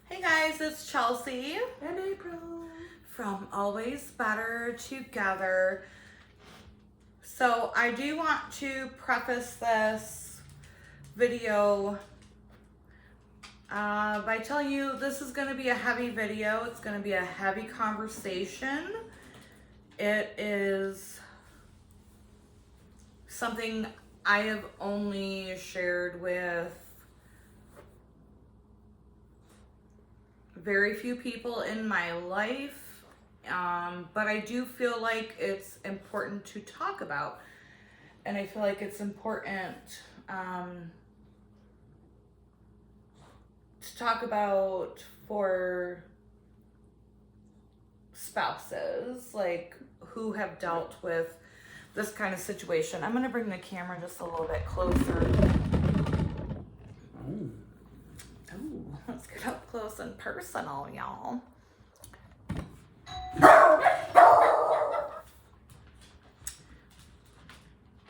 Hey guys, it's Chelsea And April. from Always Better Together. So I do want to preface this video by telling you this is going to be a heavy video. It's going to be a heavy conversation. It is something I have only shared with very few people in my life, but I do feel like it's important to talk about, and I feel like it's important to talk about for spouses, like who have dealt with this kind of situation. I'm gonna bring the camera just a little bit closer. Ooh, let's get up close and personal, y'all.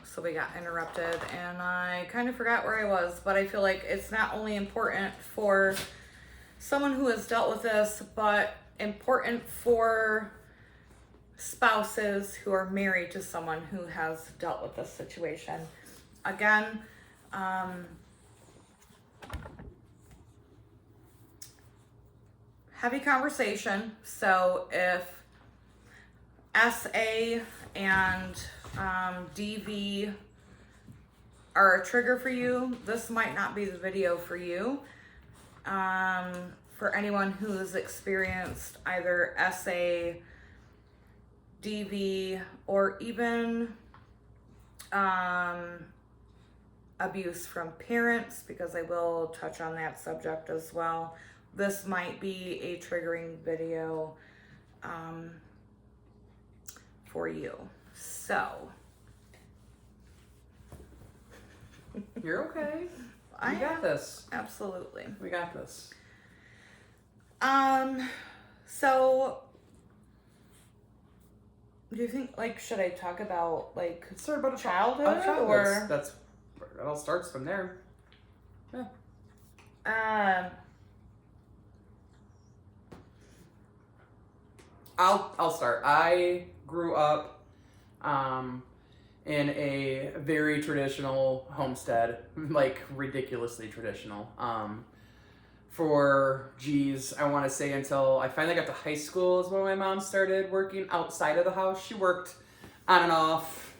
So we got interrupted and I kind of forgot where I was, but I feel like it's not only important for someone who has dealt with this, but important for spouses who are married to someone who has dealt with this situation. Again, heavy conversation. So if SA and DV are a trigger for you, this might not be the video for you. For anyone who's experienced either SA, DV, or even abuse from parents, because I will touch on that subject as well. This might be a triggering video for you. So, You're okay. I We got this. Absolutely. We got this. So do you think, like, should I talk about, like, Sorry about childhood, childhood. or That's it all starts from there. um I'll start. I grew up in a very traditional homestead, like ridiculously traditional. I want to say until I finally got to high school is when my mom started working outside of the house. She worked on and off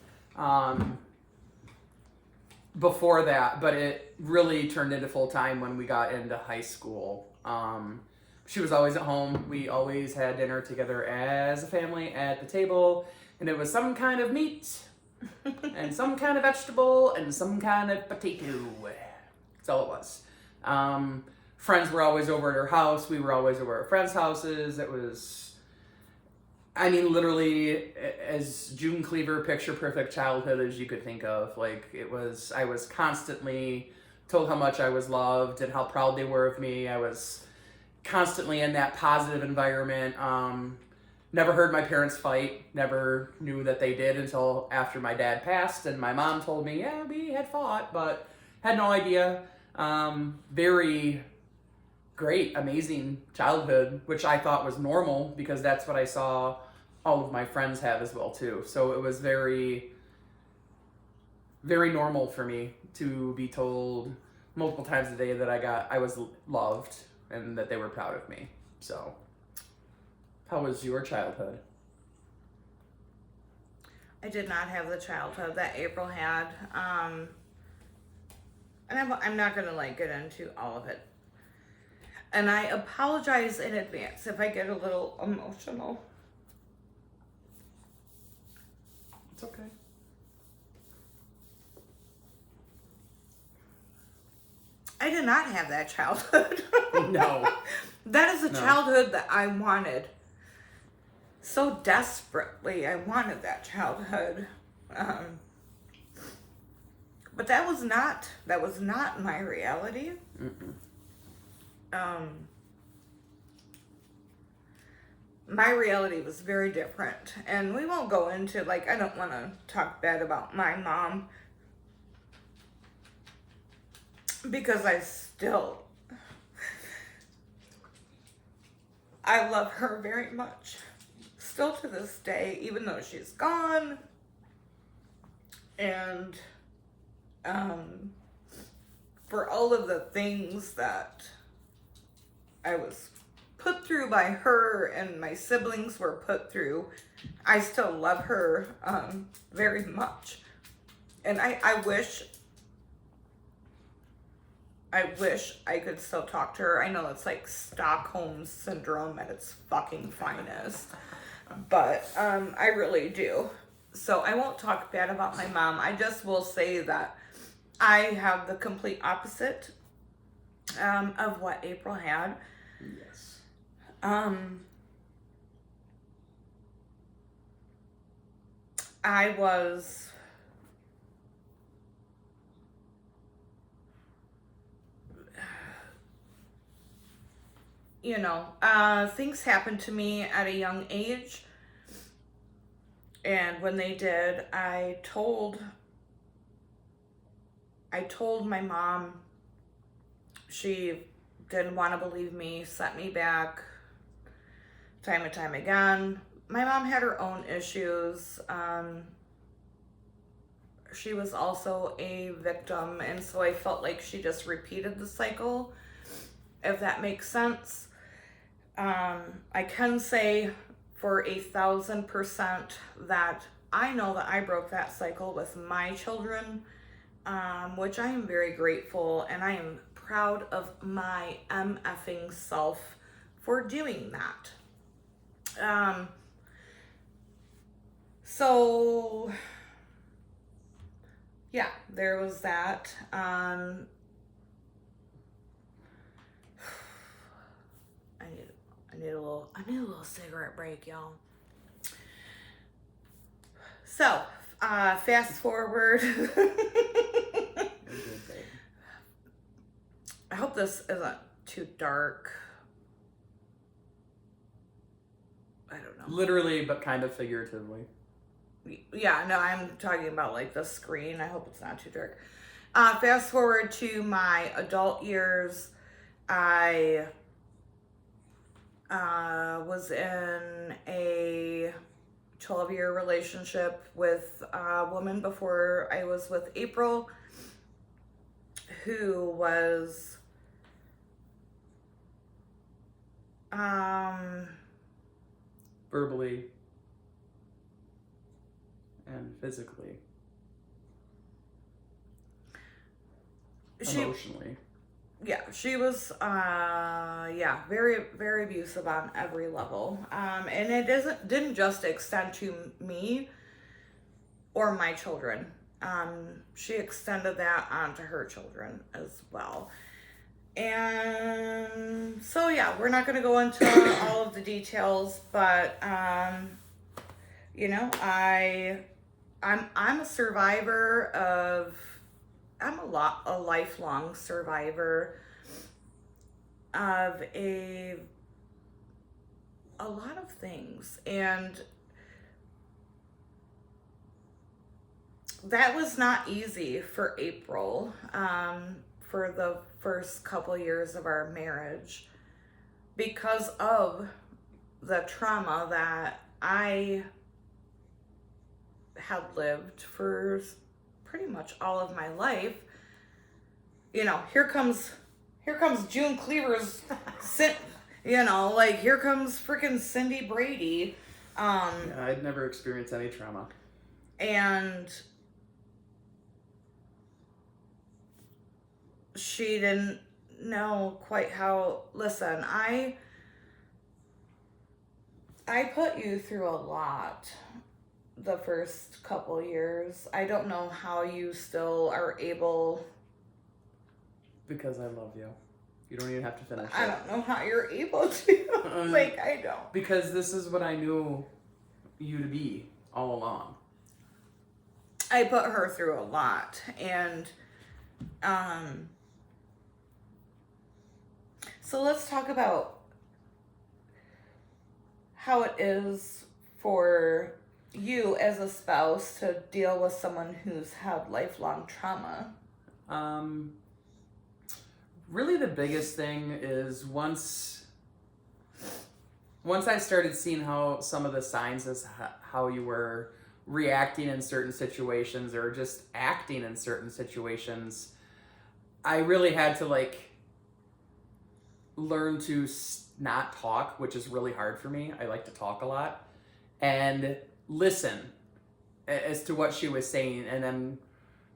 before that, but it really turned into full time when we got into high school. She was always at home. We always had dinner together as a family at the table, and it was some kind of meat and some kind of vegetable and some kind of potato. That's all it was. Friends were always over at her house. We were always over at friends' houses. It was, I mean, literally as June Cleaver picture perfect childhood as you could think of. Like, it was, I was constantly told how much I was loved and how proud they were of me. I was constantly in that positive environment. Never heard my parents fight. Never knew that they did until after my dad passed, and my mom told me, yeah, we had fought, but had no idea. Very great, amazing childhood, which I thought was normal because that's what I saw all of my friends have as well too. So it was very, very normal for me to be told multiple times a day that I was loved and that they were proud of me. So, how was your childhood? I did not have the childhood that April had. And I'm not gonna, like, get into all of it. And I apologize in advance if I get a little emotional. It's okay. I did not have that childhood. No. That is a No. childhood that I wanted. So desperately, I wanted that childhood. But that was not my reality. My reality was very different. And we won't go into, like, I don't want to talk bad about my mom, because I still I love her very much. Still to this day, even though she's gone. And for all of the things that I was put through by her and my siblings were put through, I still love her very much. And I wish I could still talk to her. I know it's like Stockholm Syndrome at its fucking finest. But I really do. So I won't talk bad about my mom. I just will say that I have the complete opposite of what April had. Yes. I was things happened to me at a young age. And when they did, I told my mom. She didn't want to believe me, sent me back time and time again. My mom had her own issues. She was also a victim, and so I felt like she just repeated the cycle, if that makes sense. I can say for 1,000% that I know that I broke that cycle with my children, which I am very grateful, and I am proud of my MFing self for doing that. So yeah, there was that. I need a little cigarette break, y'all. So, fast forward. I hope this isn't too dark. I don't know. Literally, but kind of figuratively. Yeah, no, I'm talking about like the screen. I hope it's not too dark. Fast forward to my adult years. I was in a 12-year relationship with a woman before I was with April, who was verbally and physically, emotionally. Yeah, she was very, very abusive on every level. And it didn't just extend to me or my children. She extended that onto her children as well. And so yeah, we're not going to go into all of the details, but I'm a survivor of. I'm a lifelong survivor of a lot of things, and that was not easy for April. For the first couple years of our marriage, because of the trauma that I had lived for pretty much all of my life. Here comes June Cleaver's, here comes freaking Cindy Brady. Yeah, I'd never experienced any trauma. And she didn't know quite how. Listen, I put you through a lot the first couple years. I don't know how you still are able. Because I love you. You don't even have to finish. I don't know how you're able to. I don't. Because this is what I knew you to be all along. I put her through a lot, and so let's talk about how it is for you as a spouse to deal with someone who's had lifelong trauma. Really the biggest thing is once once I started seeing how some of the signs as how you were reacting in certain situations or just acting in certain situations, I really had to like learn to not talk, which is really hard for me. I like to talk a lot, and listen as to what she was saying, and then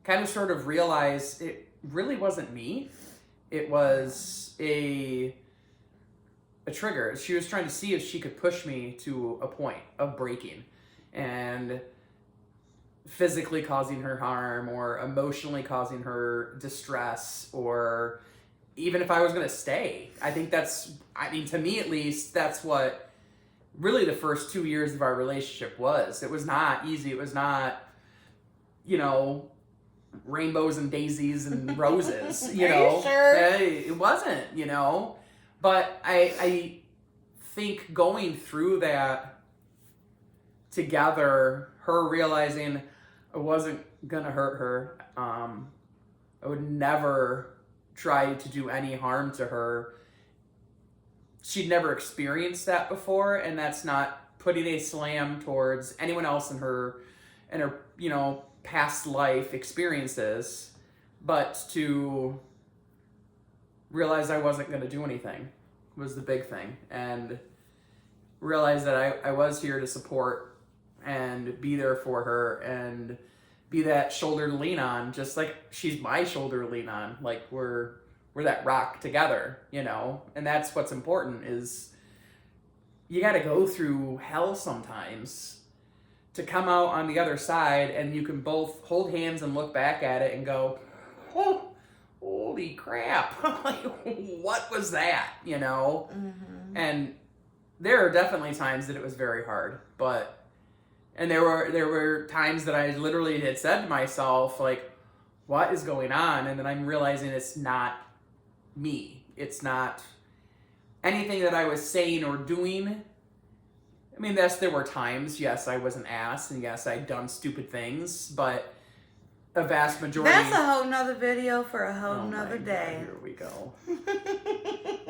kind of sort of realize it really wasn't me. It was a trigger. She was trying to see if she could push me to a point of breaking and physically causing her harm or emotionally causing her distress, or even if I was going to stay. I think to me at least, that's what really the first 2 years of our relationship was. It was not easy. It was not, rainbows and daisies and roses, you know. You sure? It wasn't, But I think going through that together, her realizing I wasn't gonna hurt her, I would never try to do any harm to her. She'd never experienced that before, and that's not putting a slam towards anyone else in her past life experiences, but to realize I wasn't going to do anything was the big thing, and realize that I was here to support and be there for her and be that shoulder to lean on, just like she's my shoulder to lean on. Like we're that rock together, and that's what's important. Is you got to go through hell sometimes to come out on the other side, and you can both hold hands and look back at it and go, oh, holy crap. Like, what was that, Mm-hmm. And there are definitely times that it was very hard, and there were times that I literally had said to myself, like, what is going on? And then I'm realizing it's not me. It's not anything that I was saying or doing. I mean, there were times, yes, I was an ass, and yes, I'd done stupid things, but a vast majority... That's a whole nother video for a whole nother day. God, here we go.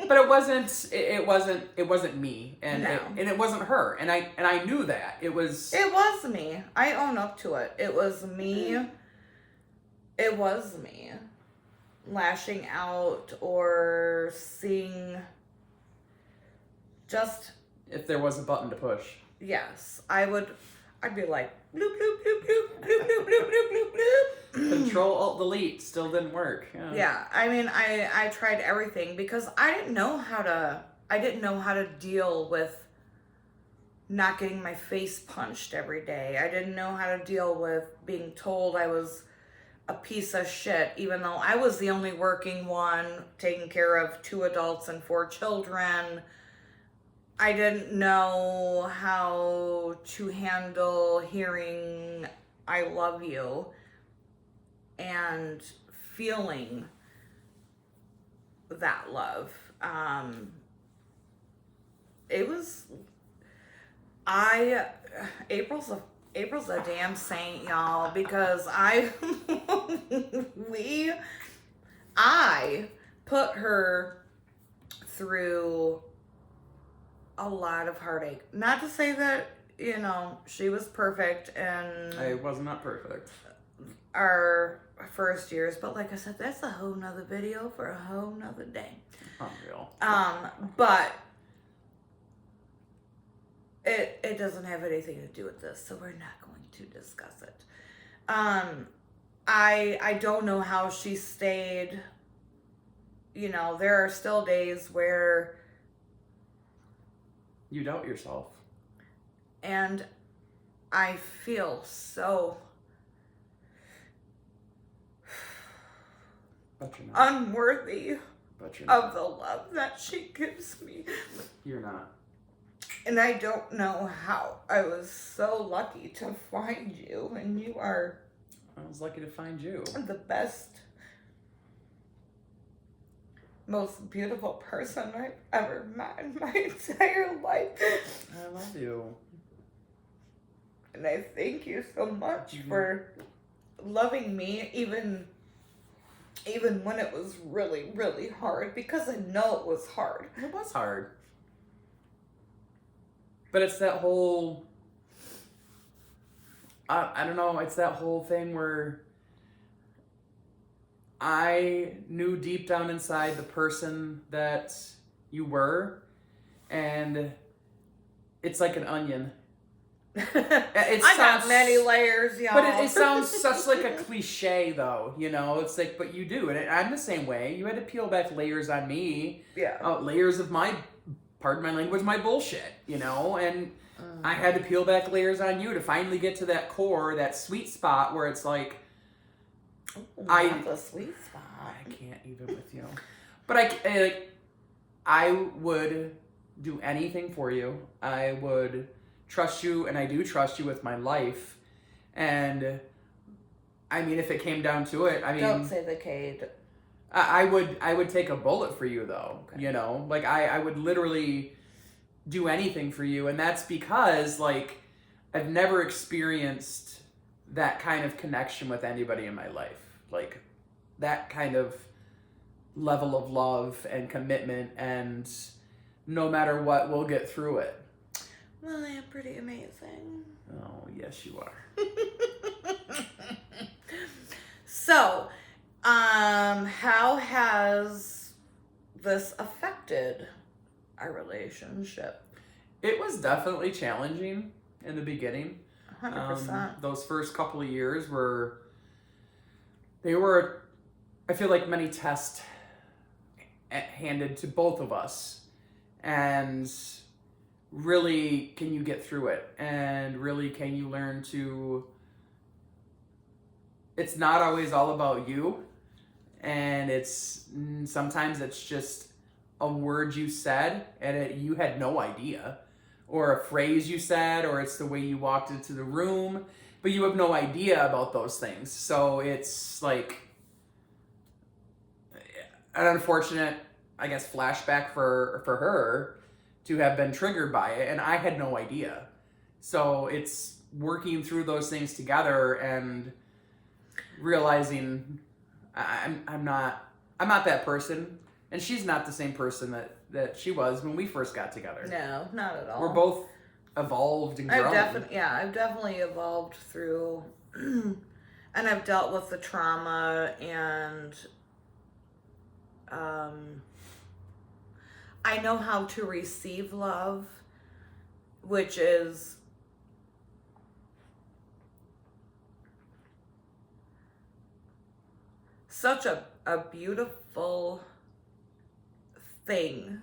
But it wasn't me, and No. it wasn't her, and I knew that. It was me. I own up to it. It was me. It was me. Lashing out or seeing just... If there was a button to push. Yes, I'd be like, bloop, bloop, bloop, bloop, bloop, bloop, bloop, bloop, bloop, bloop. Control Alt Delete still didn't work. Yeah, I mean, I tried everything because I didn't know how to deal with not getting my face punched every day. I didn't know how to deal with being told I was a piece of shit, even though I was the only working one, taking care of 2 adults and 4 children. I didn't know how to handle hearing I love you and feeling that love. April's a damn saint, y'all, because I put her through a lot of heartache. Not to say that, she was perfect and I was not perfect. Our first years, but like I said, that's a whole nother video for a whole nother day. Unreal. But it doesn't have anything to do with this, so we're not going to discuss it. I don't know how she stayed. There are still days where you doubt yourself. And I feel so unworthy of the love that she gives me. You're not. And I don't know how. I was so lucky to find you, and you are... I was lucky to find you. The best, most beautiful person I've ever met in my entire life. I love you. And I thank you so much for loving me, even when it was really, really hard, because I know it was hard. It was hard. But it's that whole, I don't know, it's that whole thing where I knew deep down inside the person that you were, and it's like an onion. I got many layers, y'all. But it sounds such like a cliche, though, you know? It's like, but you do. And I'm the same way. You had to peel back layers on me. Yeah. Layers of my, pardon my language, my bullshit, you know? And I had to peel back layers on you to finally get to that core, that sweet spot where it's like, not the sweet spot. I can't even with you. But I would do anything for you. I would trust you, and I do trust you with my life. And I mean, if it came down to it, I mean, don't say the Cade. I would take a bullet for you, though. Okay. You know, like I would literally do anything for you, and that's because like I've never experienced that kind of connection with anybody in my life, like that kind of level of love and commitment, and no matter what, we'll get through it. Well, I am pretty amazing. Oh, yes, you are. So, how has this affected our relationship? It was definitely challenging in the beginning. 100%. Those first couple of years I feel like many tests handed to both of us. And really, can you get through it? And really, can you learn to... It's not always all about you. And sometimes it's just a word you said and you had no idea. Or a phrase you said, or it's the way you walked into the room. But you have no idea about those things. So it's like an unfortunate, I guess, flashback for her to have been triggered by it, and I had no idea. So it's working through those things together and realizing I'm not that person, and she's not the same person that she was when we first got together. No, not at all. We're both evolved and grown. I've definitely evolved through, and I've dealt with the trauma, and I know how to receive love, which is such a beautiful thing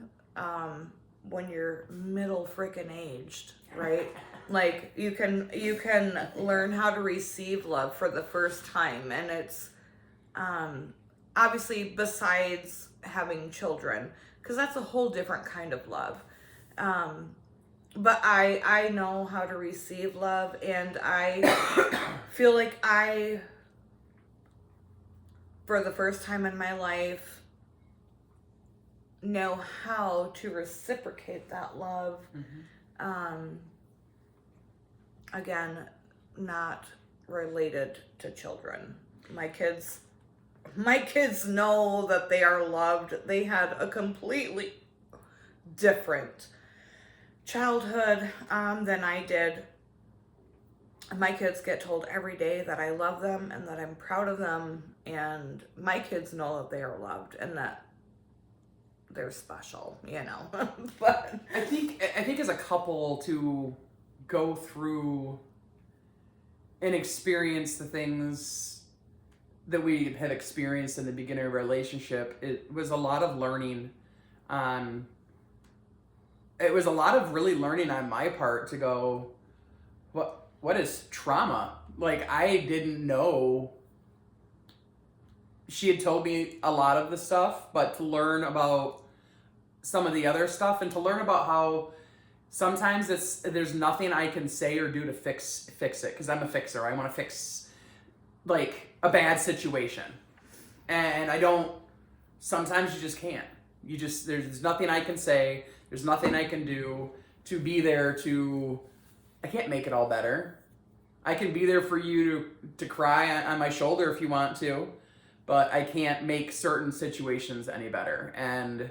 when you're middle freaking aged, right? Like you can learn how to receive love for the first time, and it's obviously besides having children, because that's a whole different kind of love. But I know how to receive love, and I feel like for the first time in my life, know how to reciprocate that love. Mm-hmm. Again, not related to children. My kids know that they are loved. They had a completely different childhood than I did. My kids get told every day that I love them and that I'm proud of them, and my kids know that they are loved and that they're special, you know. But I think as a couple to go through and experience the things that we had experienced in the beginning of our relationship, it was a lot of learning it was a lot of really learning on my part to go, what is trauma? Like, I didn't know. She had told me a lot of the stuff, but to learn about some of the other stuff and to learn about how sometimes there's nothing I can say or do to fix it, because I'm a fixer. I want to fix like a bad situation, and I don't. Sometimes you just can't. There's nothing I can say. There's nothing I can do to be there to. I can't make it all better. I can be there for you to cry on my shoulder if you want to, but I can't make certain situations any better. And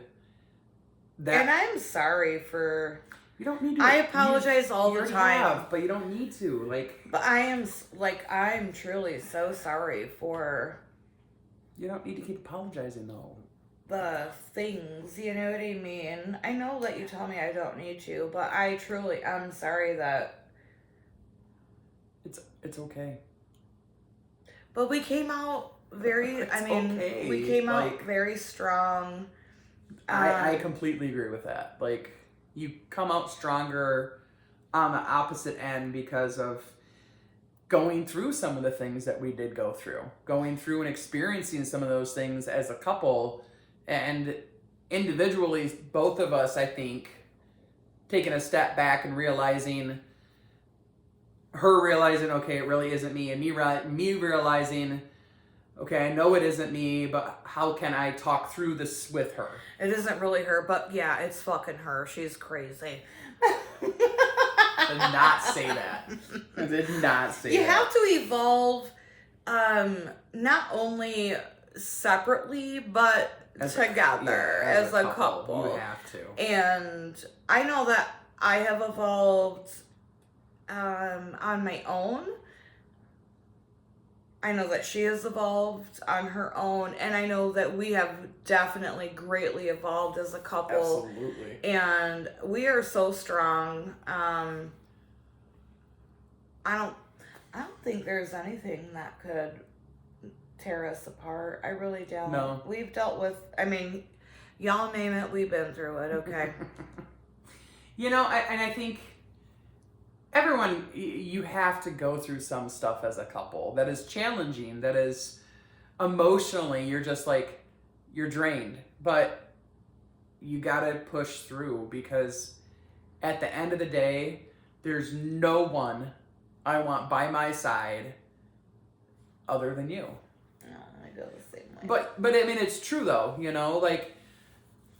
I'm sorry for You don't need to. I apologize all the already time. have, but you don't need to. Like, But I'm truly so sorry for you don't need to keep apologizing though. the things, you know what I mean? I know that you tell me I don't need to, but I truly am sorry that. It's okay. But we came out very. It's I mean, okay. we came out Like, very strong. I completely agree with that. Like, you come out stronger on the opposite end because of going through some of the things that we did go through, going through and experiencing some of those things as a couple, and individually, both of us, I think, taking a step back and realizing, her realizing, okay, it really isn't me, and me realizing, okay, I know it isn't me, but how can I talk through this with her? It isn't really her, but yeah, it's fucking her. She's crazy. I did not say that. I did not say You that. have to evolve, not only separately, but together as a couple. You have to. And I know that I have evolved on my own. I know that she has evolved on her own, and I know that we have definitely greatly evolved as a couple. Absolutely. And we are so strong. I don't think there's anything that could tear us apart. I really don't. No. We've dealt with, I mean, y'all name it, we've been through it, okay? You know, I think everyone, you have to go through some stuff as a couple that is challenging, that is emotionally, you're just like, you're drained. But you gotta push through, because at the end of the day, there's no one I want by my side other than you. No, I feel the same way. But I mean, it's true though, you know, like,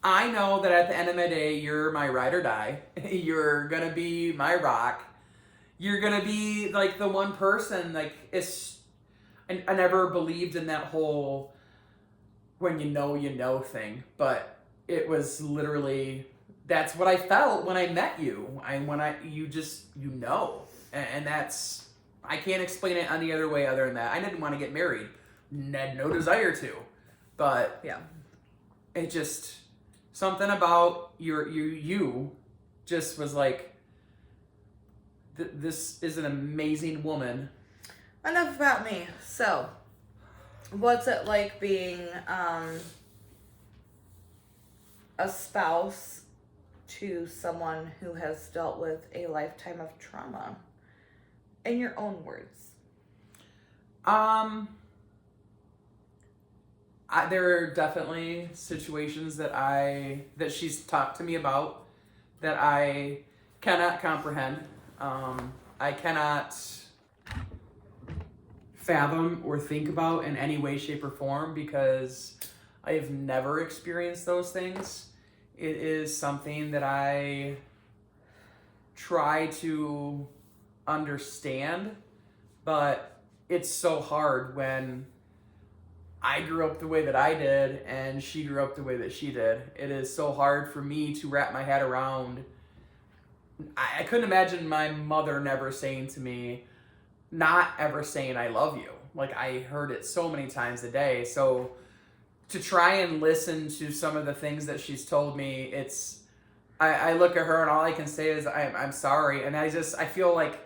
I know that at the end of my day, you're my ride or die. You're gonna be my rock. You're gonna be like the one person, like, I never believed in that whole when you know thing, but it was literally, that's what I felt when I met you. You know, and that's, I can't explain it any other way other than that. I didn't want to get married, had no desire to, but yeah, it just, something about you just was like, this is an amazing woman. enough about me. So, what's it like being a spouse to someone who has dealt with a lifetime of trauma? In your own words. There are definitely situations that she's talked to me about that I cannot comprehend. I cannot fathom or think about in any way, shape, or form, because I have never experienced those things. It is something that I try to understand, but it's so hard when I grew up the way that I did and she grew up the way that she did. It is so hard for me to wrap my head around. I couldn't imagine my mother never saying to me, not ever saying I love you. Like, I heard it so many times a day. So to try and listen to some of the things that she's told me, I look at her and all I can say is I'm sorry. And I feel like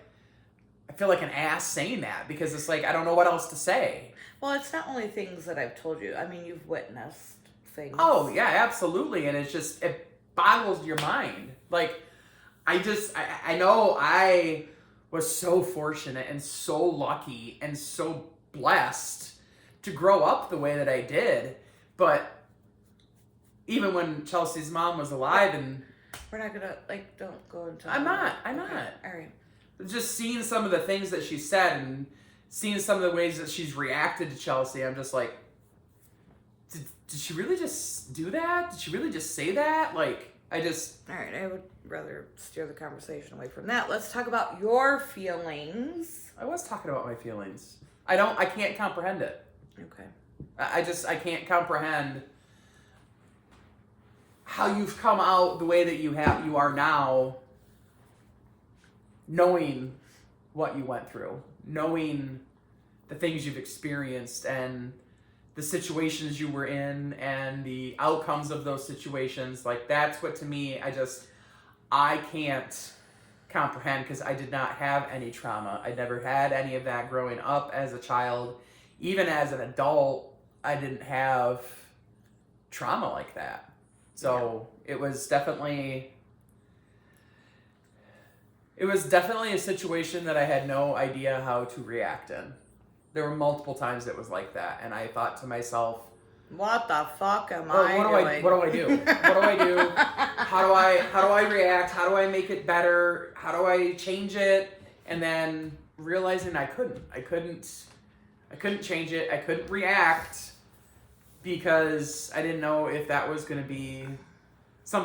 an ass saying that, because it's like, I don't know what else to say. Well, it's not only things that I've told you. I mean, you've witnessed things. Oh, yeah, absolutely. And it boggles your mind. Like, I know I was so fortunate and so lucky and so blessed to grow up the way that I did. But even when Chelsea's mom was alive, and we're not gonna, don't go into I'm not. All right. Just seeing some of the things that she said and seeing some of the ways that she's reacted to Chelsea, I'm just like, did she really just do that? Did she really just say that? Like, All right, I would rather steer the conversation away from that. Let's talk about your feelings. I was talking about my feelings. I can't comprehend it. Okay. I can't comprehend how you've come out the way that you are now knowing what you went through, knowing the things you've experienced and the situations you were in and the outcomes of those situations. Like, that's what, to me, I can't comprehend, because I did not have any trauma. I never had any of that growing up as a child. Even as an adult, I didn't have trauma like that. So it was definitely a situation that I had no idea how to react in. There were multiple times it was like that, and I thought to myself, what the fuck am well, I doing? what do I do? What do I do? How do I react? How do I make it better? How do I change it? And then realizing I couldn't change it. I couldn't react because I didn't know if that was going to be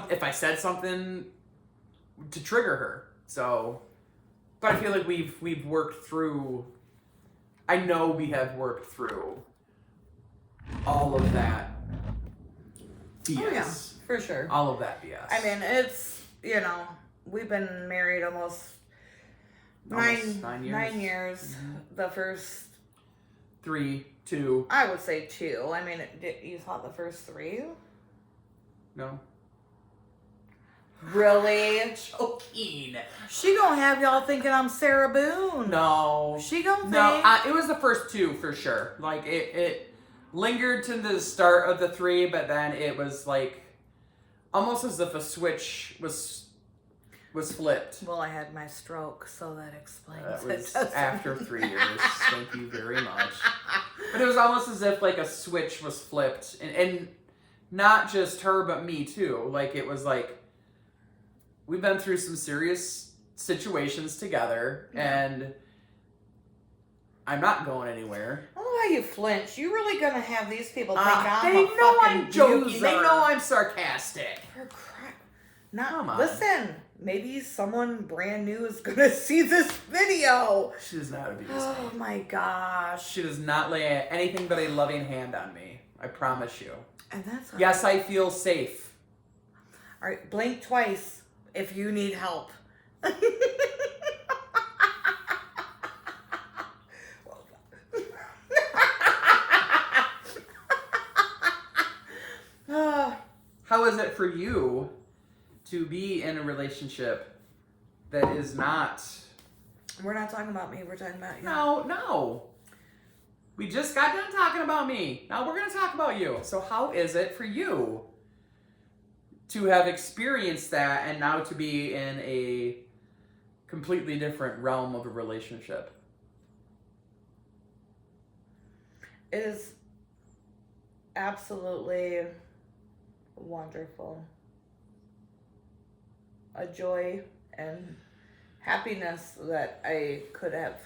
if I said something to trigger her. So, but I feel like we've worked through. I know we have worked through all of that BS. Oh, yeah, for sure. All of that BS. I mean, it's, we've been married almost 9 years. 9 years. Mm-hmm. The first 3, 2. I would say 2. I mean, you thought the first 3? No. Really? Joking. She gonna have y'all thinking I'm Sarah Boone. No. She gonna think. No, it was the first 2 for sure. Like, it lingered to the start of the 3, but then it was like almost as if a switch was flipped. Well, I had my stroke, so that explains That it. was after 3 years. Thank you very much. But it was almost as if like a switch was flipped, and not just her, but me too. Like, it was like we've been through some serious situations together, and I'm not going anywhere. I don't know why you flinch. You really gonna have these people think They know I'm joking. User. They know I'm sarcastic. For crap. Not, Come on. Listen, maybe someone brand new is gonna see this video. She does not abuse Oh me. my gosh. She does not lay anything but a loving hand on me. I promise you. And that's all Yes, I feel safe. All right, blink twice if you need help. How is it for you to be in a relationship that is not... We're not talking about me, we're talking about you. No. We just got done talking about me. Now we're going to talk about you. So how is it for you to have experienced that and now to be in a completely different realm of a relationship? It is absolutely wonderful. A joy and happiness that I could have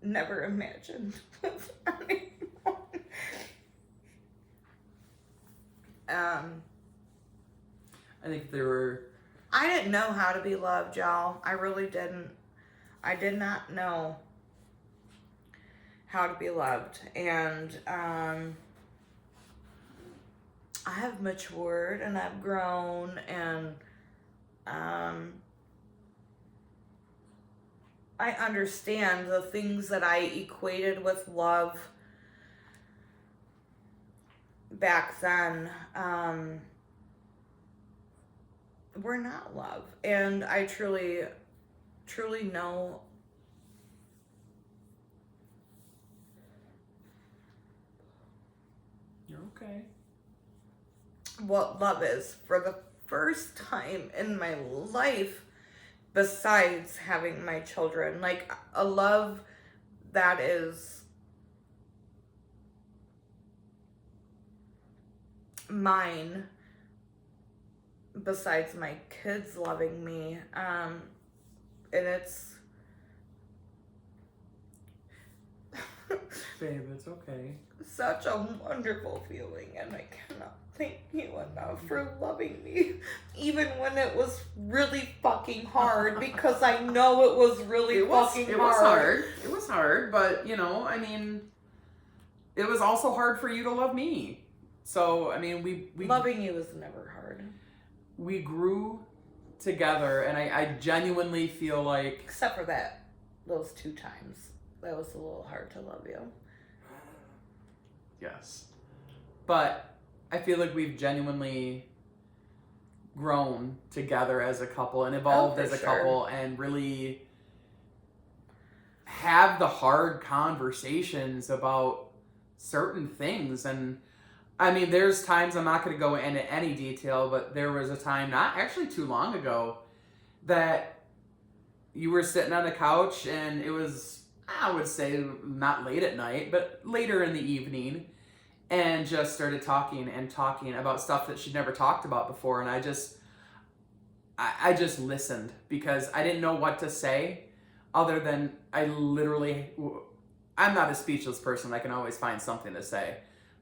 never imagined with anyone. I think there were... I didn't know how to be loved, y'all. I really didn't. I did not know how to be loved. And I have matured and I've grown, and I understand the things that I equated with love back then were not love. And I truly know You're okay. what love is for the first time in my life, besides having my children. Like, a love that is mine, besides my kids loving me. And it's Babe, it's okay. such a wonderful feeling, and I cannot thank you enough for loving me, even when it was really fucking hard, because I know it was really fucking hard. It was hard, but, I mean, it was also hard for you to love me. So, I mean, we Loving you is never hard. we grew together, and I genuinely feel like, Except for those 2 times. That was a little hard to love you. yes, but I feel like we've genuinely grown together as a couple and evolved for as a sure. couple and really have the hard conversations about certain things. And I mean, there's times, I'm not going to go into any detail, but there was a time not actually too long ago that you were sitting on the couch and it was, I would say, not late at night, but later in the evening, and just started talking about stuff that she'd never talked about before. And I just listened because I didn't know what to say other than I'm not a speechless person. I can always find something to say,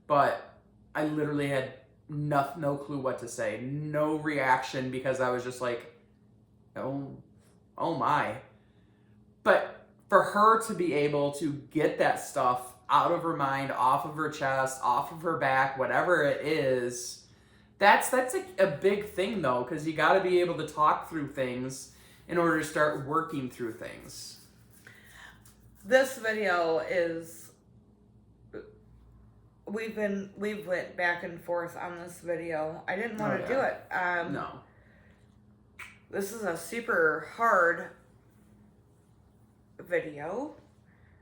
but I literally had no clue what to say, no reaction, because I was just like, oh my. But for her to be able to get that stuff out of her mind, off of her chest, off of her back, whatever it is, that's a big thing though, because you got to be able to talk through things in order to start working through things. This video is, we've went back and forth on this video. I didn't want to do it. No. This is a super hard video.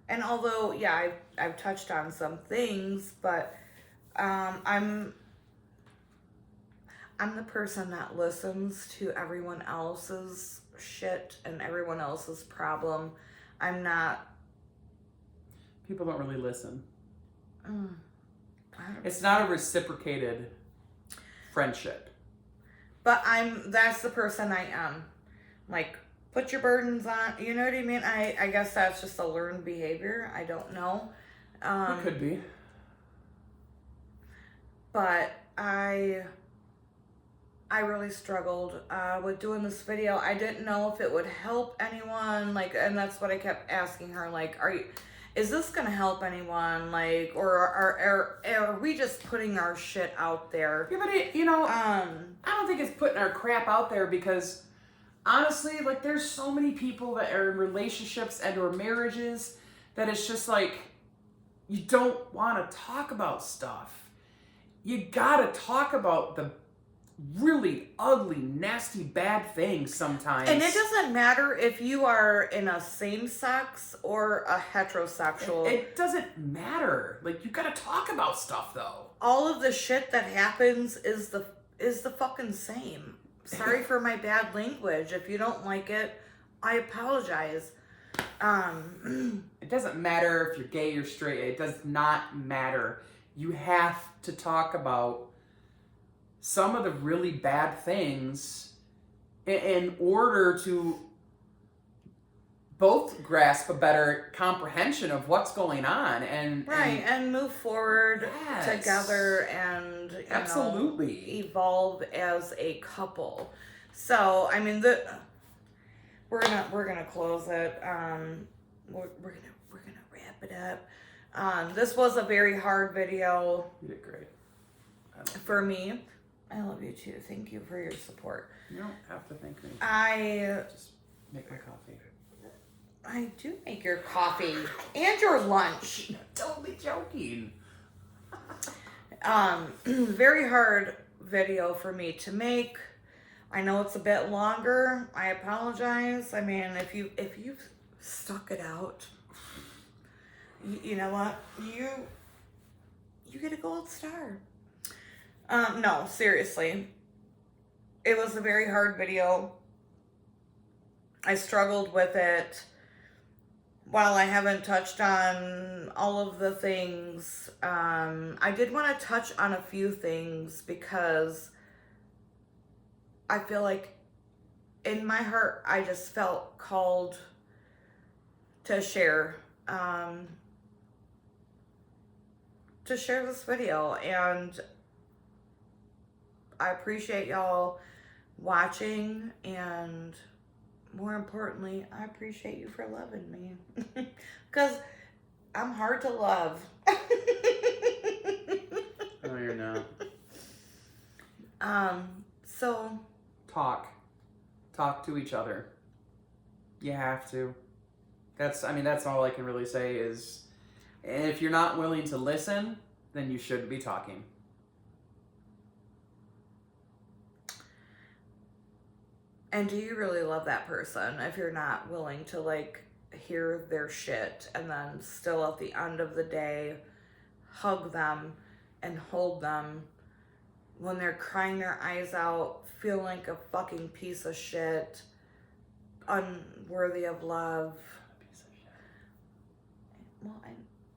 And although, yeah, I've touched on some things, but I'm the person that listens to everyone else's shit and everyone else's problem. I'm not. People don't really listen. I don't It's not a reciprocated friendship. But that's the person I am. Like, put your burdens on, you know what I mean? I guess that's just a learned behavior. I don't know. It could be. But I really struggled with doing this video. I didn't know if it would help anyone, like, and that's what I kept asking her, like, is this gonna help anyone, like, or are we just putting our shit out there? Yeah, but I don't think it's putting our crap out there, because honestly, like, there's so many people that are in relationships and or marriages that it's just like, you don't want to talk about stuff. You gotta talk about the really ugly, nasty, bad things sometimes. And it doesn't matter if you are in a same-sex or a heterosexual. It doesn't matter. Like, you gotta talk about stuff, though. All of the shit that happens is the fucking same. Sorry for my bad language. If you don't like it, I apologize. It doesn't matter if you're gay or straight. It does not matter. You have to talk about some of the really bad things in order to both grasp a better comprehension of what's going on and move forward together and absolutely evolve as a couple. So I mean, we're gonna close it. We're gonna wrap it up. This was a very hard video. You did great. For me. I love you too. Thank you for your support. You don't have to thank me. Just make my coffee. I do make your coffee and your lunch. I'm totally joking. Very hard video for me to make. I know it's a bit longer. I apologize. I mean, if you've stuck it out, you know what? You get a gold star. No, seriously. It was a very hard video. I struggled with it. While I haven't touched on all of the things, I did want to touch on a few things because I feel like in my heart, I just felt called to share this video, and I appreciate y'all watching, and more importantly, I appreciate you for loving me. Because I'm hard to love. No, you're not. So. Talk. Talk to each other. You have to. That's all I can really say is, if you're not willing to listen, then you shouldn't be talking. And do you really love that person if you're not willing to like hear their shit and then still at the end of the day hug them and hold them when they're crying their eyes out, feeling like a fucking piece of shit, unworthy of love? Well,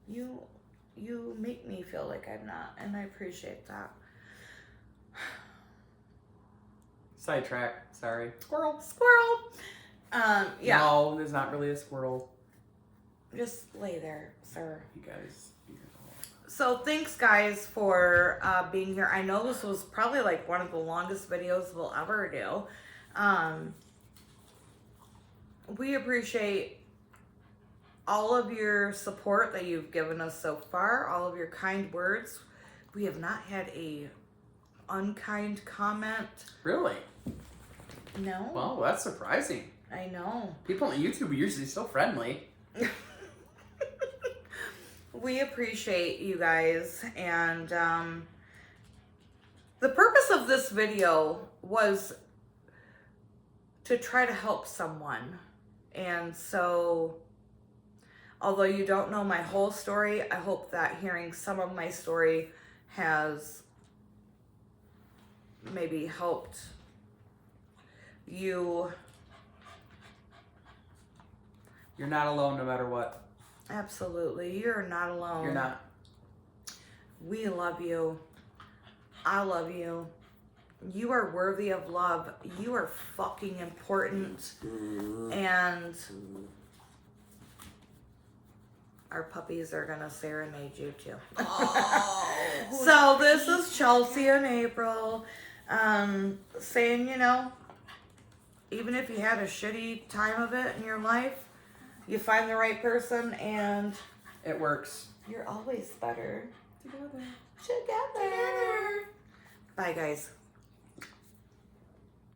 you make me feel like I'm not, and I appreciate that. Sidetrack. Sorry. Squirrel. Yeah. No, there's not really a squirrel. Just lay there, sir. You guys. So thanks, guys, for being here. I know this was probably like one of the longest videos we'll ever do. We appreciate all of your support that you've given us so far, all of your kind words. We have not had a unkind comment. Really? No. Well, that's surprising. I know. People on YouTube are usually so friendly. We appreciate you guys, and the purpose of this video was to try to help someone. And so, although you don't know my whole story, I hope that hearing some of my story has maybe helped you. You're not alone no matter what. Absolutely. You're not alone. You're not. We love you. I love you. You are worthy of love. You are fucking important. And our puppies are gonna serenade you too. So this is Chelsea and April saying, you know, even if you had a shitty time of it in your life, you find the right person and It works. you're always better Together. together. Bye, guys.